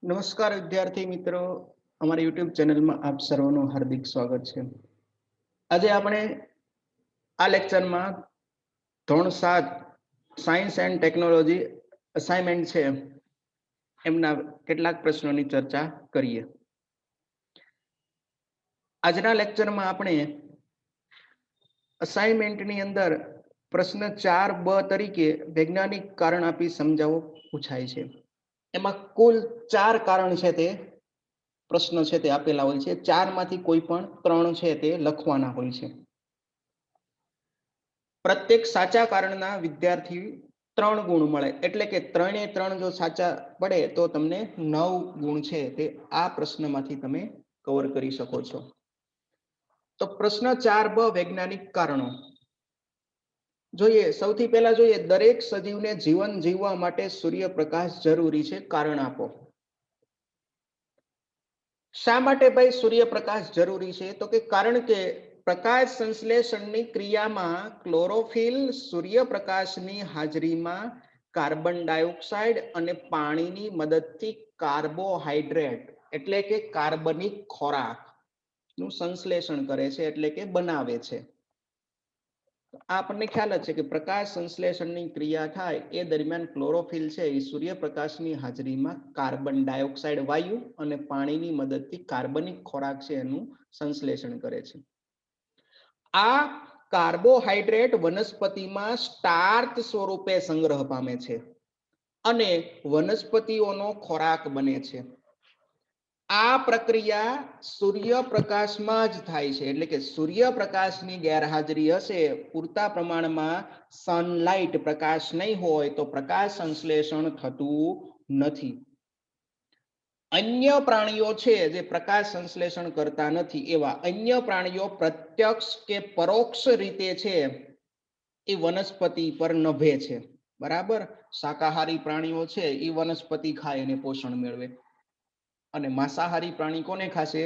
નમસ્કાર વિદ્યાર્થી મિત્રો, અમારી યુટ્યુબ ચેનલમાં આપ સર્વનું હાર્દિક સ્વાગત છે. આજે આપણે આ લેક્ચરમાં ધોરણ 7 સાયન્સ એન્ડ ટેકનોલોજી અસાઇનમેન્ટ છે એમના કેટલાક પ્રશ્નોની ચર્ચા કરીએ. આજના લેક્ચરમાં આપણે અસાઇનમેન્ટની અંદર પ્રશ્ન 4 બ તરીકે વૈજ્ઞાનિક કારણ આપી સમજાવો પૂછાય છે. એમાં કુલ 4 કારણ છે તે પ્રશ્ન છે તે આપેલા હોય છે. 4 માંથી કોઈ પણ 3 છે તે લખવાના હોય છે. પ્રત્યેક સાચા કારણના વિદ્યાર્થી 3 ગુણ મળે, એટલે કે 3 એ 3 જો સાચા પડે તો તમને 9 ગુણ છે તે આ પ્રશ્નમાંથી તમે કવર કરી શકો છો. તો પ્રશ્ન 4 બ વૈજ્ઞાનિક કારણો જોઈએ. સૌથી પહેલા જોઈએ, દરેક સજીવને જીવન જીવવા માટે સૂર્યપ્રકાશ જરૂરી છે. કારણ આપો. શા માટે ભાઈ સૂર્યપ્રકાશ જરૂરી છે? તો કે કારણ કે પ્રકાશ સંશ્લેષણની ક્રિયામાં ક્લોરોફિલ સૂર્યપ્રકાશની હાજરીમાં કાર્બન ડાયોક્સાઇડ અને પાણીની મદદથી કાર્બોહાઈડ્રેટ એટલે કે કાર્બનિક ખોરાક નું સંશ્લેષણ કરે છે, એટલે કે બનાવે છે. આપણને ખ્યાલ જ છે કે પ્રકાશ સંશ્લેષણની ક્રિયા થાય એ દરમિયાન ક્લોરોફિલ છે એ સૂર્યપ્રકાશની હાજરીમાં કાર્બન ડાયોક્સાઇડ વાયુ અને પાણીની મદદથી કાર્બનિક ખોરાક છે એનું સંશ્લેષણ કરે છે. આ કાર્બોહાઈડ્રેટ વનસ્પતિમાં સ્ટાર્ચ સ્વરૂપે સંગ્રહ પામે છે અને વનસ્પતિઓનો ખોરાક બને છે. આ પ્રક્રિયા સૂર્યપ્રકાશમાં જ થાય છે, એટલે કે સૂર્યપ્રકાશની ગેરહાજરી હશે, પૂરતા પ્રમાણમાં સનલાઇટ પ્રકાશ નહીં હોય તો પ્રકાશ સંશ્લેષણ થતું નથી. અન્ય પ્રાણીઓ છે જે પ્રકાશ સંશ્લેષણ કરતા નથી, એવા અન્ય પ્રાણીઓ પ્રત્યક્ષ કે પરોક્ષ રીતે છે એ વનસ્પતિ પર નભે છે. બરાબર. શાકાહારી પ્રાણીઓ છે એ વનસ્પતિ ખાય અને પોષણ મેળવે, અને માંસાહારી પ્રાણી કોને ખાશે?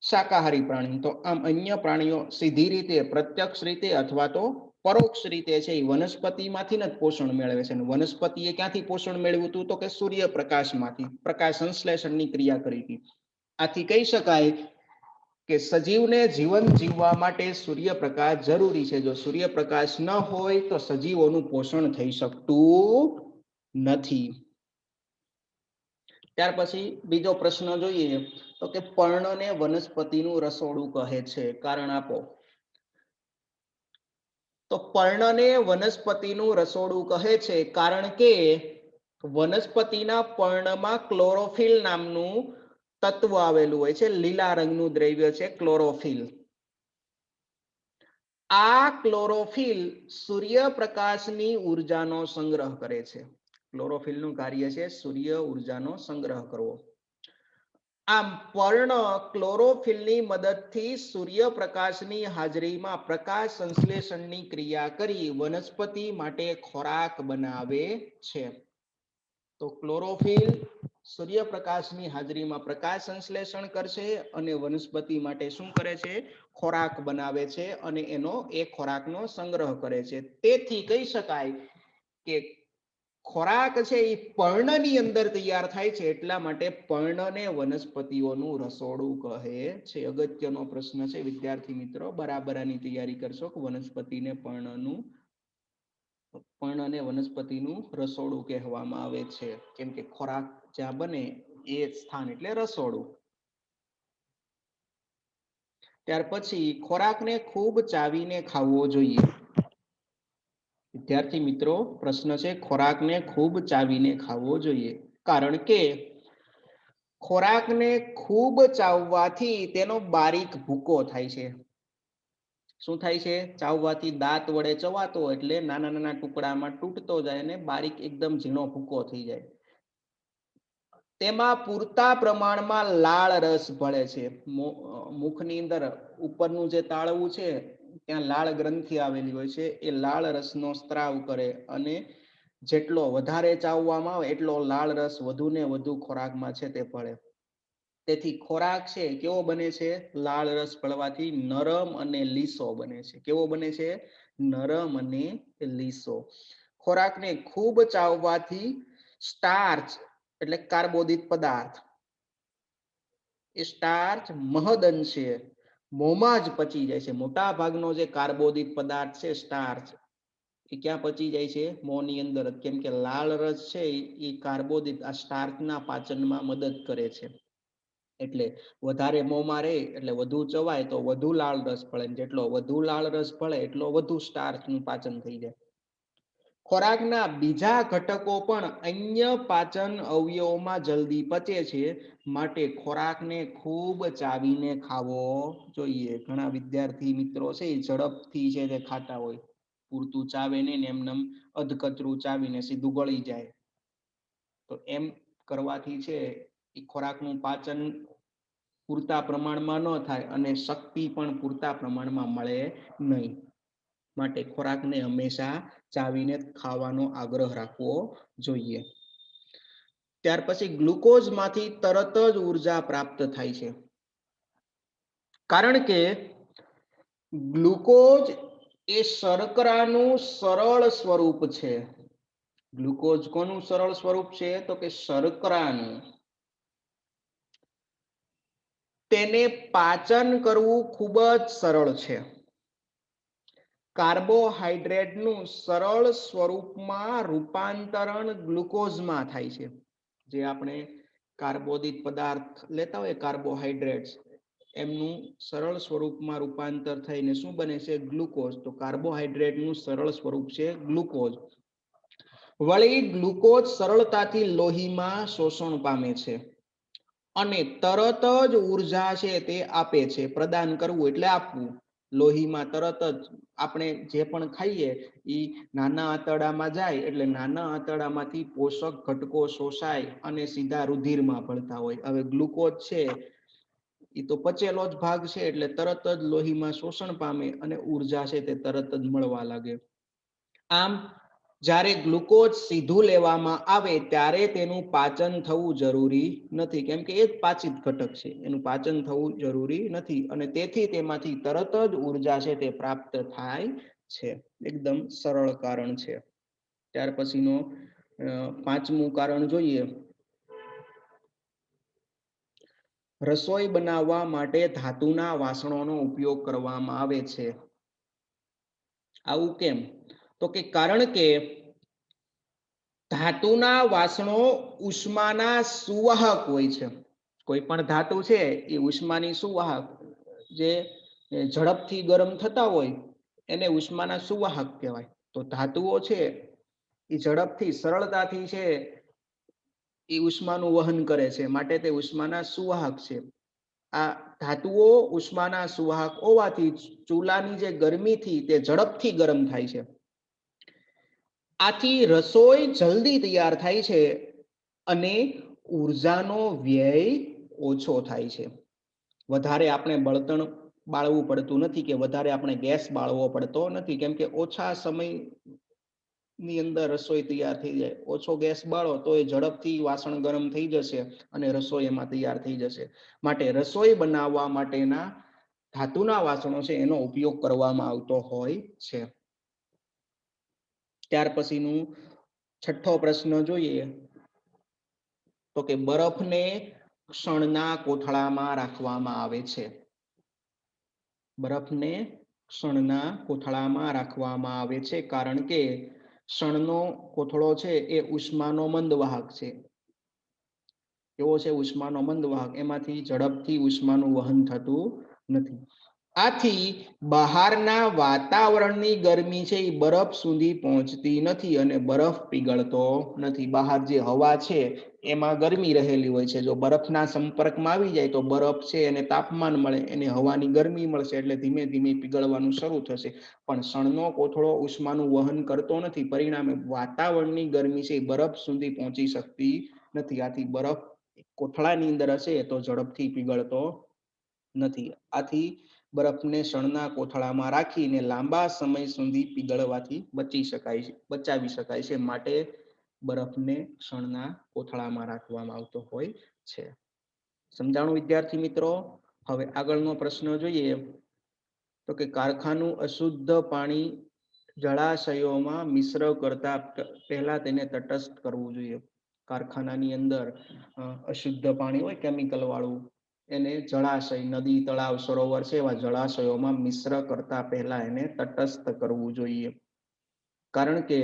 શાકાહારી પ્રાણી. તો આમ અન્ય પ્રાણીઓ સીધી રીતે, પ્રત્યક્ષ રીતે અથવા તો પરોક્ષ રીતે છે એ વનસ્પતિમાંથી જ પોષણ મેળવે છે. વનસ્પતિએ ક્યાંથી પોષણ મેળવ્યું હતું? તો કે સૂર્યપ્રકાશમાંથી. પ્રકાશ સંશ્લેષણની ક્રિયા કરી હતી. આથી કહી શકાય કે સજીવને જીવન જીવવા માટે સૂર્યપ્રકાશ જરૂરી છે. જો સૂર્યપ્રકાશ ન હોય તો સજીવોનું પોષણ થઈ શકતું નથી. ત્યાર પછી બીજો પ્રશ્ન જોઈએ તો કે પર્ણને વનસ્પતિનું રસોડું કહે છે. કારણ આપો. તો પર્ણને વનસ્પતિનું રસોડું કહે છે કારણ કે વનસ્પતિના પર્ણમાં ક્લોરોફિલ નામનું તત્વ આવેલું હોય છે. લીલા રંગનું દ્રવ્ય છે ક્લોરોફિલ. આ ક્લોરોફિલ સૂર્યપ્રકાશની ઉર્જાનો સંગ્રહ કરે છે. ક્લોરોફિલનું કાર્ય છે સૂર્ય ઉર્જાનો સંગ્રહ કરવો. આમ પર્ણ ક્લોરોફિલની મદદથી સૂર્યપ્રકાશની હાજરીમાં પ્રકાશ સંશ્લેષણની ક્રિયા કરી વનસ્પતિ માટે ખોરાક બનાવે છે. તો ક્લોરોફિલ સૂર્યપ્રકાશની હાજરીમાં પ્રકાશ સંશ્લેષણ કરશે અને વનસ્પતિ માટે શું કરે છે? ખોરાક બનાવે છે અને એનો એ ખોરાકનો સંગ્રહ કરે છે. તેથી કહી શકાય કે ખોરાક છે એ પર્ણની અંદર તૈયાર થાય છે, એટલા માટે પર્ણને વનસ્પતિઓનું રસોડું કહે છે. અગત્યનો પ્રશ્ન છે વિદ્યાર્થી મિત્રો, બરાબર આની તૈયારી કરશો કે વનસ્પતિને પર્ણને વનસ્પતિનું રસોડું કહેવામાં આવે છે, કેમ કે ખોરાક જ્યાં બને એ સ્થાન એટલે રસોડું. ત્યાર પછી ખોરાકને ખૂબ ચાવીને ખાવો જોઈએ. વિદ્યાર્થી મિત્રો, પ્રશ્ન છે ખોરાકને ખૂબ ચાવીને ખાવો જોઈએ. કારણ કે ખોરાકને ખૂબ ચાવવાથી તેનો બારીક ભૂકો થાય છે. શું થાય છે? ચાવવાથી દાંત વડે ચવાતો એટલે નાના નાના ટુકડામાં તૂટતો જાય અને બારીક એકદમ ઝીણો ભૂકો થઈ જાય. તેમાં પૂરતા પ્રમાણમાં લાળ રસ ભળે છે. મુખની અંદર ઉપરનું જે તાળવું છે ત્યાં લાળ ગ્રંથિ આવેલી હોય છે. એ લાળ રસનો સ્ત્રાવ કરે અને જેટલો વધારે ચાવવામાં આવે એટલો લાળ રસ વધુ ને વધુ ખોરાકમાં છે તે ભળે. તેથી ખોરાક છે કેવો બને છે? લાળ રસ ભળવાથી નરમ અને લીસો બને છે. કેવો બને છે? નરમ અને લીસો. ખોરાકને ખૂબ ચાવવાથી સ્ટાર્ચ એટલે કાર્બોદિત પદાર્થ એ સ્ટાર્ચ મહદ અંશે મોંમાં જ પચી જાય છે. મોટા ભાગનો જે કાર્બોદિત પદાર્થ છે સ્ટાર્ચ, એ ક્યાં પચી જાય છે? મોંની અંદર. કેમ કે લાળ રસ છે એ કાર્બોદિત આ સ્ટાર્ચના પાચનમાં મદદ કરે છે. એટલે વધારે મોંમાં રહે એટલે વધુ ચવાય તો વધુ લાળ રસ ભળે, જેટલો વધુ લાળ રસ ભળે એટલો વધુ સ્ટાર્ચનું પાચન થઈ જાય. ખોરાકના બીજા ઘટકો પણ અન્ય પાચન અવયવોમાં જલ્દી પચે છે, માટે ખોરાકને ખૂબ ચાવીને ખાવો જોઈએ. ઘણા વિદ્યાર્થી મિત્રો છે એ ઝડપથી છે તે ખાતા હોય, પૂરતું ચાવે નહીં ને એમને અધકચરું ચાવીને સીધું ગળી જાય. તો એમ કરવાથી છે એ ખોરાકનું પાચન પૂરતા પ્રમાણમાં ન થાય અને શક્તિ પણ પૂરતા પ્રમાણમાં મળે નહીં. માટે ખોરાકને હંમેશા ચાવીને ખાવાનો આગ્રહ રાખવો જોઈએ. ત્યાર પછી ગ્લુકોઝમાંથી તરત જ ઉર્જા પ્રાપ્ત થાય છે, કારણ કે ગ્લુકોઝ એ શર્કરાનું સરળ સ્વરૂપ છે. ગ્લુકોઝ કોનું સરળ સ્વરૂપ છે? તો કે શર્કરાનું. તેને પાચન કરવું ખૂબ જ સરળ છે. કાર્બોહાઈડ્રેટનું સરળ સ્વરૂપમાં રૂપાંતરણ ગ્લુકોઝમાં થાય છે. જે આપણે કાર્બોદિત પદાર્થ લેતા હોય કાર્બોહાઈડ્રેટ્સ, એમનું સરળ સ્વરૂપમાં રૂપાંતર થઈને શું બને છે? ગ્લુકોઝ. તો કાર્બોહાઈડ્રેટનું સરળ સ્વરૂપ છે ગ્લુકોઝ. વળી ગ્લુકોઝ સરળતાથી લોહીમાં શોષણ પામે છે અને તરત જ ઉર્જા છે તે આપે છે. પ્રદાન કરવું એટલે આપવું. લોહીમાં તરત જ આપણે જે પણ ખાઈએ એ નાના આંતરડામાં જાય એટલે નાના આંતરડામાંથી પોષક ઘટકો શોષાય અને સીધા રુધિરમાં ભળતા હોય. હવે ગ્લુકોઝ છે એ તો પચેલો જ ભાગ છે એટલે તરત જ લોહીમાં શોષણ પામે અને ઉર્જા છે તે તરત જ મળવા લાગે. આમ જ્યારે ગ્લુકોઝ સીધું લેવામાં આવે ત્યારે તેનું પાચન થવું જરૂરી નથી, કેમ કે એ જ પાચિત ઘટક છે, એનું પાચન થવું જરૂરી નથી અને તેથી તેમાંથી તરત જ ઉર્જા છે તે પ્રાપ્ત થાય છે. એકદમ સરળ કારણ છે. ત્યાર પછીનો પાંચમું કારણ જોઈએ. રસોઈ બનાવવા માટે ધાતુના વાસણોનો ઉપયોગ કરવામાં આવે છે. આવું કેમ? તો કે કારણ કે ધાતુના વાસણો ઉષ્માના સુવાહક હોય છે. કોઈ પણ ધાતુ છે એ ઉષ્માની સુવાહક, જે ઝડપથી ગરમ થતા હોય એને ઉષ્માના સુવાહક કહેવાય. તો ધાતુઓ છે એ ઝડપથી સરળતાથી છે એ ઉષ્માનું વહન કરે છે, માટે તે ઉષ્માના સુવાહક છે. આ ધાતુઓ ઉષ્માના સુવાહક હોવાથી ચૂલાની જે ગરમીથી તે ઝડપથી ગરમ થાય છે. આથી રસોઈ જલ્દી તૈયાર થાય છે અને ઉર્જાનો વ્યય ઓછો થાય છે. વધારે આપણે બળતણ બાળવું પડતું નથી કે વધારે આપણે ગેસ બાળવો પડતો નથી, કેમ કે ઓછા સમયની અંદર રસોઈ તૈયાર થઈ જાય. ઓછો ગેસ બાળો તો એ ઝડપથી વાસણ ગરમ થઈ જશે અને રસોઈ એમાં તૈયાર થઈ જશે. માટે રસોઈ બનાવવા માટેના ધાતુના વાસણો છે એનો ઉપયોગ કરવામાં આવતો હોય છે. ત્યાર પછીનું છઠ્ઠો પ્રશ્ન જોઈએ તો કે બરફને ક્ષણના કોથળામાં રાખવામાં આવે છે. બરફને ક્ષણના કોથળામાં રાખવામાં આવે છે કારણ કે ક્ષણનો કોથળો છે એ ઉષ્માનો મંદવાહક છે. એવો છે ઉષ્માનો મંદવાહક, એમાંથી ઝડપથી ઉષ્માનું વહન થતું નથી. આથી બહારના વાતાવરણની ગરમી છે એ બરફ સુધી પહોંચતી નથી અને બરફ પીગળતો નથી. બહાર જે હવા છે એમાં ગરમી રહેલી હોય છે. જો બરફના સંપર્કમાં આવી જાય તો બરફ છે એને તાપમાન મળે, એને હવાની ગરમી મળશે એટલે ધીમે ધીમે પીગળવાનું શરૂ થશે. પણ ક્ષણનો કોથળો ઉષ્માનું વહન કરતો નથી, પરિણામે વાતાવરણની ગરમી છે બરફ સુધી પહોંચી શકતી નથી. આથી બરફ કોથળાની અંદર હશે તો ઝડપથી પીગળતો નથી. આથી બરફને ક્ષણના કોથળામાં રાખીને લાંબા સમય સુધી પીગળવાથી બચાવી શકાય છે. માટે બરફને ક્ષણના કોથળામાં રાખવામાં આવતો હોય છે. સમજાણું વિદ્યાર્થી મિત્રો? હવે આગળનો પ્રશ્ન જોઈએ તો કે કારખાનું અશુદ્ધ પાણી જળાશયોમાં મિશ્ર કરતા પહેલા તેને તટસ્થ કરવું જોઈએ. કારખાનાની અંદર અશુદ્ધ પાણી હોય કેમિકલ વાળું, એને જળાશય, નદી, તળાવ, સરોવર છે એવા જળાશયોમાં મિશ્ર કરતા પહેલા એને તટસ્થ કરવું જોઈએ. કારણ કે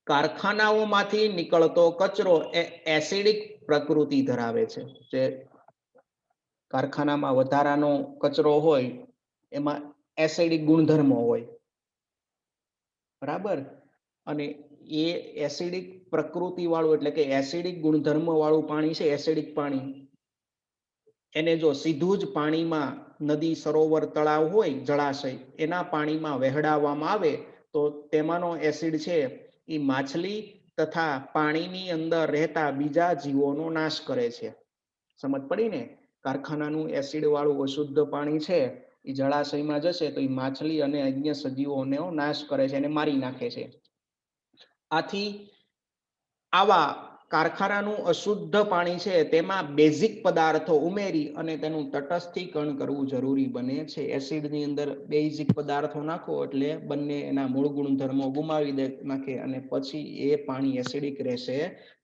કારખાનાઓમાંથી નીકળતો કચરો એ એસિડિક પ્રકૃતિ ધરાવે છે. જે કારખાનામાં વધારાનો કચરો હોય એમાં એસિડિક ગુણધર્મો હોય, બરાબર. અને એ એસિડિક પ્રકૃતિ વાળું એટલે કે એસિડિક ગુણધર્મ વાળું પાણી છે, એસિડિક પાણી, એને જો સીધું જ પાણીમાં નદી, સરોવર, તળાવ હોય, જળાશય, એના પાણીમાં વહેડાવવામાં આવે તો તેમાંનો એસિડ છે એ માછલી તથા પાણીની અંદર રહેતા બીજા જીવોનો નાશ કરે છે. સમજ પડી ને? કારખાનાનું એસિડ વાળું અશુદ્ધ પાણી છે એ જળાશયમાં જશે તો એ માછલી અને અન્ય સજીવોનો નાશ કરે છે, એને મારી નાખે છે. આથી આવા કારખાનાનું અશુદ્ધ પાણી છે તેમાં બેઝિક પદાર્થો ઉમેરી અને તેનું તટસ્થીકરણ કરવું જરૂરી બને છે. એસિડની અંદર બેઝિક પદાર્થો નાખો એટલે બંને એના મૂળ ગુણધર્મો ગુમાવી નાખે અને પછી એ પાણી એસિડિક રહેશે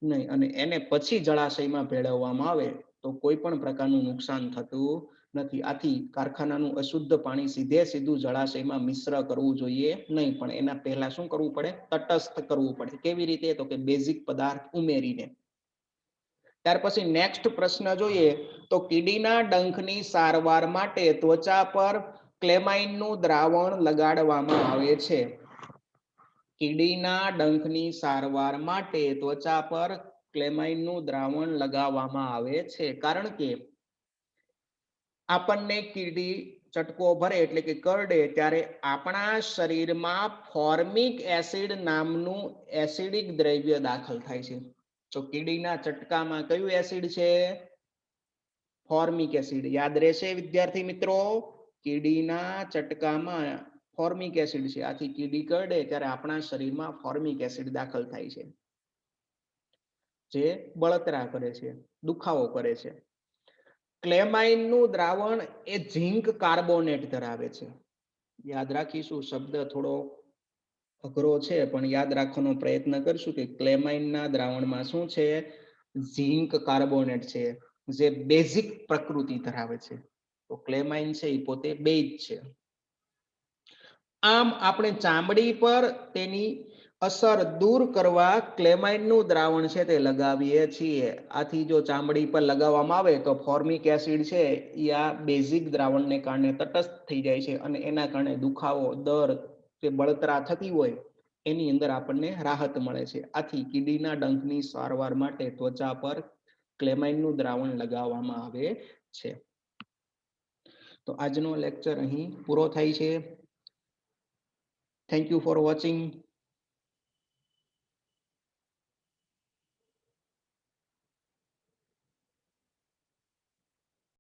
નહીં. અને એને પછી જળાશયમાં ભેળવવામાં આવે તો કોઈ પણ પ્રકારનું નુકસાન થતું નથી. આથી કારખાનાનું અશુદ્ધ પાણી સીધું જળાશયમાં મિશ્ર કરવું જોઈએ નહીં, પણ એના પહેલા શું કરવું પડે? તટસ્થ કરવું પડે. કેવી રીતે? તો કે બેઝિક પદાર્થ ઉમેરીને. ત્યાર પછી નેક્સ્ટ પ્રશ્ન જોઈએ તો કીડીના ડંખની સારવાર માટે ત્વચા પર ક્લેમાઇનનું દ્રાવણ લગાડવામાં આવે છે. કીડીના ડંખની સારવાર માટે ત્વચા પર ક્લેમાઇનનું દ્રાવણ લગાવવામાં આવે છે. કારણ કે આપણને કીડી ચટકો ભરે એટલે કે કરડે ત્યારે આપણા શરીરમાં ફોર્મિક એસિડ નામનું એસિડિક દ્રવ્ય દાખલ થાય છે. તો કીડીના ચટકામાં કયું એસિડ છે? Formic acid. યાદ રહેશે વિદ્યાર્થી મિત્રો? કીડીના ચટકામાં ફોર્મિક એસિડ છે. આથી કીડી કરડે ત્યારે આપણા શરીરમાં ફોર્મિક એસિડ દાખલ થાય છે, જે બળતરા કરે છે, દુખાવો કરે છે. ક્લેમાઇનનું દ્રાવણ એ ઝિંક કાર્બોનેટ ધરાવે છે. યાદ રાખીશું, શબ્દ થોડો અઘરો છે પણ યાદ રાખવાનો પ્રયત્ન કરશું કે ક્લેમાઇનના દ્રાવણમાં શું છે? ઝિંક કાર્બોનેટ છે, જે બેઝિક પ્રકૃતિ ધરાવે છે. તો ક્લેમાઇન છે એ પોતે બેઝ છે. આમ આપણે ચામડી પર તેની અસર દૂર કરવા ક્લેમાઇનનું દ્રાવણ છે તે લગાવીએ છીએ. આથી જો ચામડી પર લગાવવામાં આવે તો ફોર્મિક એસિડ છે એ આ બેઝિક દ્રાવણને કારણે તટસ્થ થઈ જાય છે અને એના કારણે દુખાવો, દર્દ, જે બળતરા થતી હોય એની અંદર આપણને રાહત મળે છે. આથી કીડીના ડંખની સારવાર માટે ત્વચા પર ક્લેમાઇનનું દ્રાવણ લગાવવામાં આવે છે. તો આજનો લેક્ચર અહીં પૂરો થાય છે. Thank you for watching.